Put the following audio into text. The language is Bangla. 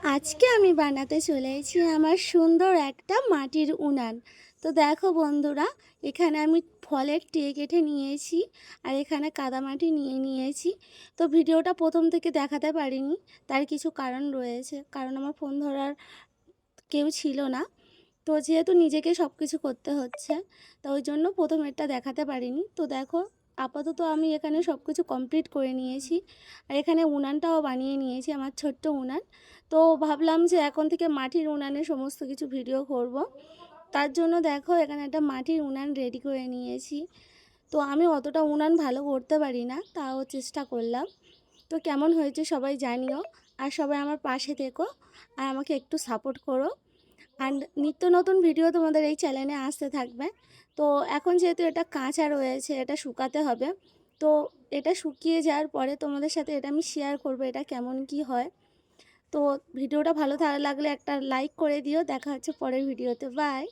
আজকে আমি বানাতে চলেছি আমার সুন্দর একটা মাটির উনান। তো দেখো বন্ধুরা, এখানে আমি ফলের ট্রে কেটে নিয়েছি আর এখানে কাদামাটি নিয়ে নিয়েছি। তো ভিডিওটা প্রথম থেকে দেখাতে পারিনি, তার কিছু কারণ রয়েছে, কারণ আমার ফোন ধরার কেউ ছিল না। তো যেহেতু নিজেকে সব কিছু করতে হচ্ছে, তো ওই জন্য প্রথম এটা দেখাতে পারিনি। তো দেখো, আপাতত আমি এখানে সব কিছু কমপ্লিট করে নিয়েছি আর এখানে উনানটাও বানিয়ে নিয়েছি, আমার ছোট্ট উনান। তো ভাবলাম যে এখন থেকে মাটির উনানে সমস্ত কিছু ভিডিও করব। তার জন্য দেখো এখানে একটা মাটির উনান রেডি করে নিয়েছি। তো আমি অতটা উনান ভালো করতে পারি না, তাও চেষ্টা করলাম। তো কেমন হয়েছে সবাই জানিও, আর সবাই আমার পাশে থেকো আর আমাকে একটু সাপোর্ট করো। অ্যান্ড নিত্য নতুন ভিডিও তোমাদের এই চ্যানেলে আসতে থাকবে। তো এখন যেহেতু এটা কাঁচা রয়েছে, এটা শুকাতে হবে। তো এটা শুকিয়ে যাওয়ার পরে তোমাদের সাথে এটা আমি শেয়ার করব এটা কেমন কি হয়। তো ভিডিওটা ভালো লাগলে একটা লাইক করে দিও। দেখা হচ্ছে পরের ভিডিওতে। বাই।